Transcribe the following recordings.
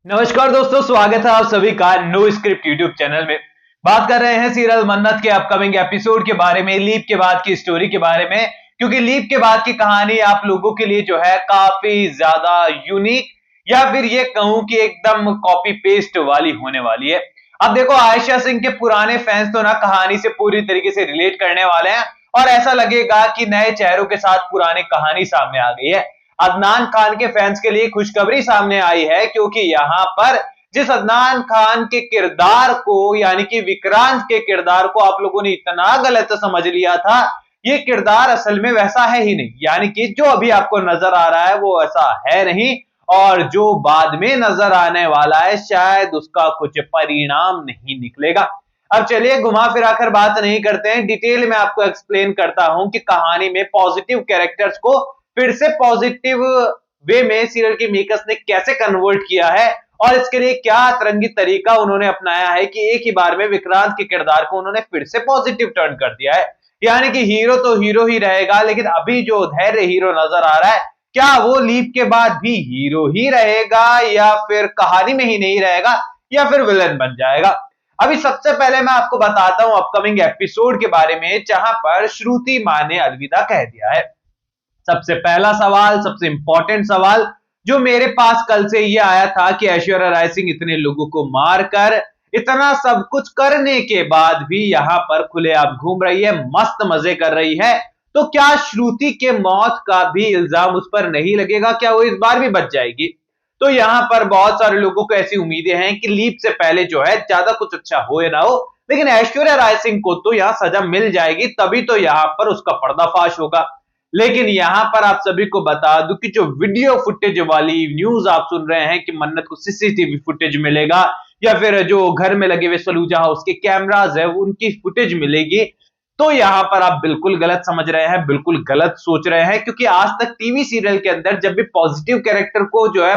नमस्कार दोस्तों, स्वागत है आप सभी का नो स्क्रिप्ट यूट्यूब चैनल में। बात कर रहे हैं सीरियल मन्नत के अपकमिंग एपिसोड के बारे में, लीप के बाद की स्टोरी के बारे में, क्योंकि लीप के बाद की कहानी आप लोगों के लिए जो है काफी ज्यादा यूनिक या फिर ये कहूं कि एकदम कॉपी पेस्ट वाली होने वाली है। अब देखो, आयशा सिंह के पुराने फैंस तो ना कहानी से पूरी तरीके से रिलेट करने वाले हैं और ऐसा लगेगा कि नए चेहरों के साथ पुरानी कहानी सामने आ गई है। अदनान खान के फैंस के लिए खुशखबरी सामने आई है, क्योंकि यहां पर जिस अदनान खान के किरदार को यानी कि विक्रांत के किरदार को आप लोगों ने इतना गलत समझ लिया था, ये किरदार असल में वैसा है ही नहीं। यानी कि जो अभी आपको नजर आ रहा है वो ऐसा है नहीं, और जो बाद में नजर आने वाला है शायद उसका कुछ परिणाम नहीं निकलेगा। अब चलिए घुमा फिरा कर बात नहीं करते हैं, डिटेल में आपको एक्सप्लेन करता हूं कि कहानी में पॉजिटिव कैरेक्टर्स को फिर से पॉजिटिव वे में सीरियल के मेकर्स ने कैसे कन्वर्ट किया है और इसके लिए क्या अतरंगी तरीका उन्होंने अपनाया है कि एक ही बार में विक्रांत के किरदार को उन्होंने फिर से पॉजिटिव टर्न कर दिया है। यानी कि हीरो तो हीरो ही रहेगा, लेकिन अभी जो धैर्य हीरो नजर आ रहा है, क्या वो लीप के बाद भी हीरो ही रहेगा या फिर कहानी में ही नहीं रहेगा या फिर विलन बन जाएगा। अभी सबसे पहले मैं आपको बताता हूं अपकमिंग एपिसोड के बारे में, जहां पर श्रुति मां ने अलविदा कह दिया है। सबसे पहला सवाल, सबसे इंपॉर्टेंट सवाल जो मेरे पास कल से ये आया था कि ऐश्वर्या राय सिंह इतने लोगों को मारकर इतना सब कुछ करने के बाद भी यहां पर खुलेआम घूम रही है, मस्त मजे कर रही है, तो क्या श्रुति के मौत का भी इल्जाम उस पर नहीं लगेगा? क्या वो इस बार भी बच जाएगी? तो यहां पर बहुत सारे लोगों को ऐसी उम्मीदें हैं कि लीप से पहले जो है ज्यादा कुछ अच्छा हो या ना हो, लेकिन ऐश्वर्या राय सिंह को तो यहां सजा मिल जाएगी, तभी तो यहां पर उसका पर्दाफाश होगा। लेकिन यहां पर आप सभी को बता दूं कि जो वीडियो फुटेज वाली न्यूज आप सुन रहे हैं कि मन्नत को सीसीटीवी फुटेज मिलेगा या फिर जो घर में लगे हुए सलूजा हाउस के कैमरास है उनकी फुटेज मिलेगी, तो यहां पर आप बिल्कुल गलत समझ रहे हैं, बिल्कुल गलत सोच रहे हैं। क्योंकि आज तक टीवी सीरियल के अंदर जब भी पॉजिटिव कैरेक्टर को जो है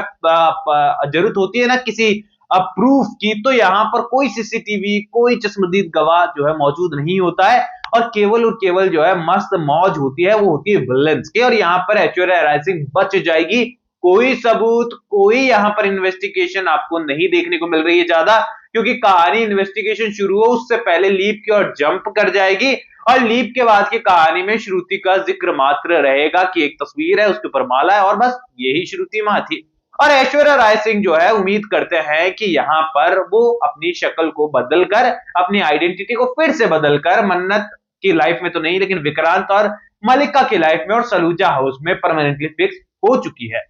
जरूरत होती है ना किसी प्रूफ की, तो यहां पर कोई सीसीटीवी, कोई चश्मदीद गवाह जो है मौजूद नहीं होता है और केवल जो है मस्त मौज होती है वो होती है विलेंस की। और यहाँ पर ऐश्वर्या राय सिंह बच जाएगी। कोई सबूत, कोई यहाँ पर इन्वेस्टिगेशन आपको नहीं देखने को मिल रही है ज्यादा, क्योंकि कहानी इन्वेस्टिगेशन शुरू हो उससे पहले लीप की ओर जंप कर जाएगी और लीप के बाद की कहानी में श्रुति का जिक्र मात्र रहेगा कि एक तस्वीर है, उसके ऊपर माला है और बस यही श्रुति मां थी। और ऐश्वर्या राय सिंह जो है उम्मीद करते हैं कि यहाँ पर वो अपनी शक्ल को बदलकर, अपनी आइडेंटिटी को फिर से बदलकर मन्नत की लाइफ में तो नहीं लेकिन विक्रांत और मलिका की लाइफ में और सलूजा हाउस में परमानेंटली फिक्स हो चुकी है।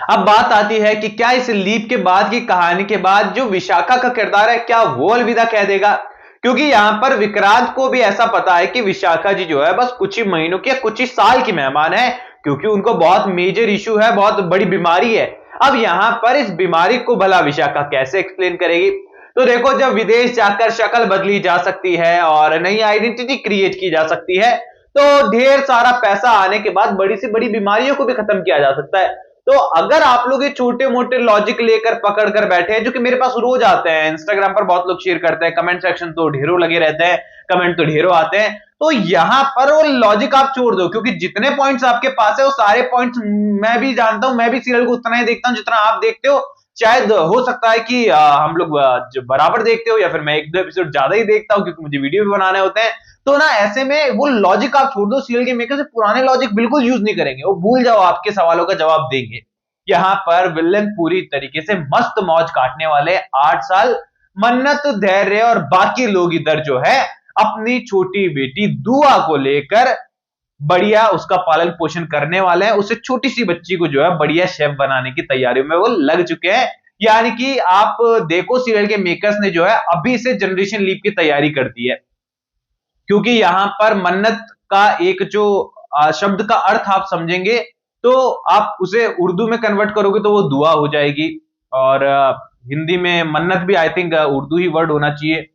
अब बात आती है कि क्या इस लीप के बाद की कहानी के बाद जो विशाखा का किरदार है क्या वो अलविदा कह देगा? क्योंकि यहां पर विक्रांत को भी ऐसा पता है कि विशाखा जी जो है बस कुछ ही महीनों की या कुछ ही साल की मेहमान है, क्योंकि उनको बहुत मेजर इशू है, बहुत बड़ी बीमारी है। अब यहां पर इस बीमारी को भला विशाखा कैसे एक्सप्लेन करेगी? तो देखो, जब विदेश जाकर शक्ल बदली जा सकती है और नई आइडेंटिटी क्रिएट की जा सकती है, तो ढेर सारा पैसा आने के बाद बड़ी से बड़ी बीमारियों को भी खत्म किया जा सकता है। तो अगर आप लोग ये छोटे मोटे लॉजिक लेकर पकड़ कर बैठे हैं, जो कि मेरे पास रोज आते हैं, इंस्टाग्राम पर बहुत लोग शेयर करते हैं, कमेंट सेक्शन तो ढेरों लगे रहते हैं, कमेंट तो ढेरों आते हैं, तो यहां पर वो लॉजिक आप छोड़ दो, क्योंकि जितने पॉइंट्स आपके पास है वो सारे पॉइंट्स मैं भी जानता हूं, मैं भी सीरियल को उतना ही देखता हूं जितना आप देखते हो। शायद हो सकता है कि हम लोग जो बराबर देखते हो या फिर मैं एक दो एपिसोड ज्यादा ही देखता हूं क्योंकि मुझे वीडियो भी बनाने होते हैं। तो ना ऐसे में वो लॉजिक आप छोड़ दो, सीरियल के मेकर से पुराने लॉजिक बिल्कुल यूज नहीं करेंगे, वो भूल जाओ, आपके सवालों का जवाब देंगे। यहाँ पर विलन पूरी तरीके से मस्त मौज काटने वाले 8 साल मन्नत, धैर्य और बाकी लोग इधर जो है अपनी छोटी बेटी दुआ को लेकर बढ़िया उसका पालन पोषण करने वाले हैं। उसे छोटी सी बच्ची को जो है बढ़िया शेफ बनाने की तैयारियों में वो लग चुके हैं। यानी कि आप देखो, सीरियल के मेकर्स ने जो है अभी से जनरेशन लीप की तैयारी कर दी है, क्योंकि यहां पर मन्नत का एक जो शब्द का अर्थ आप समझेंगे तो आप उसे उर्दू में कन्वर्ट करोगे तो वो दुआ हो जाएगी, और हिंदी में मन्नत भी I think Urdu he word होना चाहिए।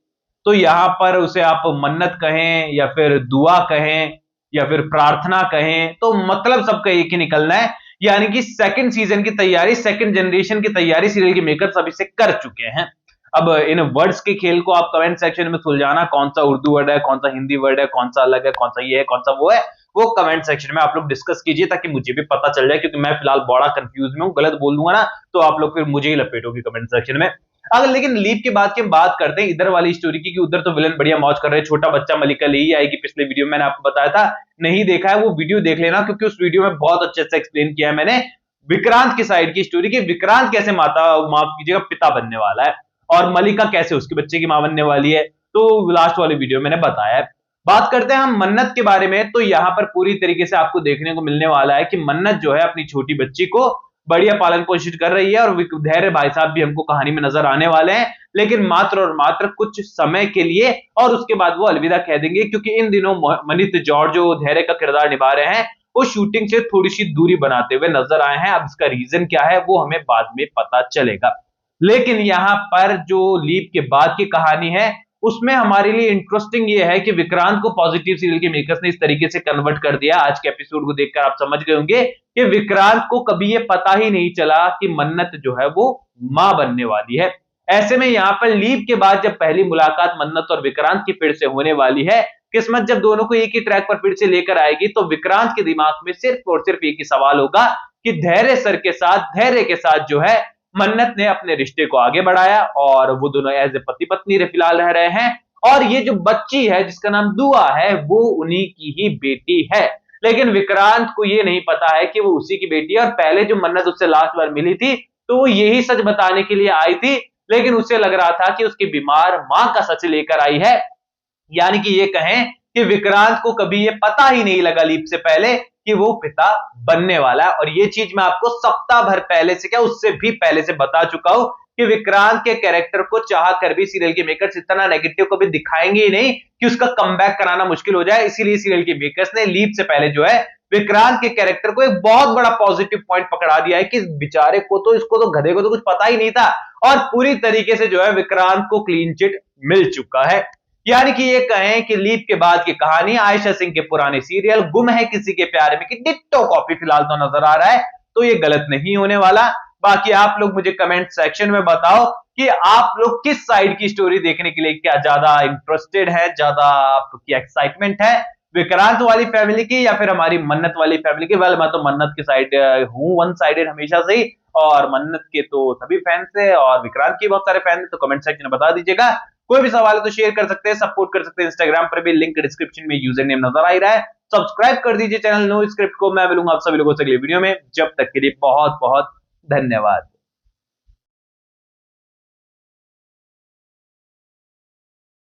तो यहां पर उसे आप मन्नत कहें या फिर दुआ कहें या फिर प्रार्थना कहें, तो मतलब सबका एक ही निकलना है। यानी कि सेकंड सीजन की तैयारी, सेकंड जनरेशन की तैयारी सीरियल के मेकर्स अभी से कर चुके हैं। अब इन वर्ड्स के खेल को आप कमेंट सेक्शन में सुलझाना, कौन सा उर्दू वर्ड है, कौन सा हिंदी वर्ड है, कौन सा अलग है, कौन सा ये है, कौन सा वो है, वो कमेंट सेक्शन में आप लोग डिस्कस कीजिए ताकि मुझे भी पता चल जाए, क्योंकि मैं फिलहाल बड़ा कंफ्यूज में हूँ। गलत बोल दूंगा ना तो आप लोग फिर मुझे ही लपेटोगे कमेंट सेक्शन में। अगर लेकिन लीप के बाद की हम बात करते हैं इधर वाली स्टोरी की, कि उधर तो विलन बढ़िया मौज कर रहे हैं, छोटा बच्चा मलिका लेही आएगी, पिछले वीडियो में मैंने आपको बताया था। नहीं देखा है वो वीडियो देख लेना, क्योंकि उस वीडियो में बहुत अच्छे से एक्सप्लेन किया है मैंने विक्रांत की साइड की स्टोरी, कि विक्रांत कैसे माता, माफ कीजिएगा, पिता बनने वाला है, और मलिका कैसे उसके बच्चे की मां बनने वाली है। तो लास्ट वाले वीडियो मैंने बताया है। बात करते हैं हम मन्नत के बारे में, तो यहां पर पूरी तरीके से आपको देखने को मिलने वाला है कि मन्नत जो है अपनी छोटी बच्ची को बढ़िया पालन पोषित कर रही है, और धैर्य भाई साहब भी हमको कहानी में नजर आने वाले हैं, लेकिन मात्र और मात्र कुछ समय के लिए, और उसके बाद वो अलविदा कह देंगे, क्योंकि इन दिनों मनित जॉर्ज जो धैर्य का किरदार निभा रहे हैं वो शूटिंग से थोड़ी सी दूरी बनाते हुए नजर आए हैं। अब इसका रीजन क्या है वो हमें बाद में पता चलेगा। लेकिन यहां पर जो लीप के बाद की कहानी है उसमें हमारे लिए इंटरेस्टिंग ये है कि विक्रांत को पॉजिटिव सीरियल के मेकर्स ने इस तरीके से कन्वर्ट कर दिया, आज के एपिसोड को देखकर आप समझ गए होंगे कि विक्रांत को कभी ये पता ही नहीं चला कि मन्नत जो है वो मां बनने वाली है। ऐसे में यहां पर लीप के बाद जब पहली मुलाकात मन्नत और विक्रांत की फिर से होने वाली है, किस्मत जब दोनों को एक ही ट्रैक पर फिर से लेकर आएगी, तो विक्रांत के दिमाग में सिर्फ और सिर्फ एक ही सवाल होगा कि धैर्य सर के साथ, धैर्य के साथ जो है मन्नत ने अपने रिश्ते को आगे बढ़ाया, और वो दोनों एज ए पति पत्नी फिलहाल रह रहे हैं, और ये जो बच्ची है जिसका नाम दुआ है वो उन्हीं की ही बेटी है। लेकिन विक्रांत को ये नहीं पता है कि वो उसी की बेटी है, और पहले जो मन्नत उससे लास्ट बार मिली थी तो वो यही सच बताने के लिए आई थी, लेकिन उसे लग रहा था कि उसकी बीमार मां का सच लेकर आई है। यानी कि ये कहें कि विक्रांत को कभी ये पता ही नहीं लगा लीप से पहले कि वो पिता बनने वाला है, और ये चीज मैं आपको सप्ताह भर पहले से, क्या उससे भी पहले से बता चुका हूं कि विक्रांत के कैरेक्टर को चाह कर भी सीरियल के मेकर्स इतना नेगेटिव कभी दिखाएंगे ही नहीं कि उसका कमबैक कराना मुश्किल हो जाए। इसीलिए सीरियल के मेकर्स ने लीप से पहले जो है विक्रांत के कैरेक्टर को एक बहुत बड़ा पॉजिटिव पॉइंट पकड़ा दिया है कि बेचारे को तो, इसको तो, गधे को तो कुछ पता ही नहीं था, और पूरी तरीके से जो है विक्रांत को क्लीन चिट मिल चुका है। यानी कि ये कहें कि लीप के बाद की कहानी आयशा सिंह के पुराने सीरियल गुम है किसी के प्यार में की डिट्टो कॉपी फिलहाल तो नजर आ रहा है, तो ये गलत नहीं होने वाला। बाकी आप लोग मुझे कमेंट सेक्शन में बताओ कि आप लोग किस साइड की स्टोरी देखने के लिए क्या ज्यादा इंटरेस्टेड है, ज्यादा आपकी एक्साइटमेंट है, विक्रांत वाली फैमिली की या फिर हमारी मन्नत वाली फैमिली की। वेल, मैं तो मन्नत की साइड हूं, वन साइडेड हमेशा से ही, और मन्नत के तो सभी फैंस है और विक्रांत के बहुत सारे फैंस है, तो कमेंट सेक्शन में बता दीजिएगा। कोई भी सवाल है तो शेयर कर सकते हैं, सपोर्ट कर सकते हैं, इंस्टाग्राम पर भी लिंक डिस्क्रिप्शन में यूजर नेम नजर आ ही रहा है। सब्सक्राइब कर दीजिए चैनल नो स्क्रिप्ट को। मैं मिलूंगा आप सभी लोगों से अगले वीडियो में, जब तक के लिए बहुत बहुत धन्यवाद।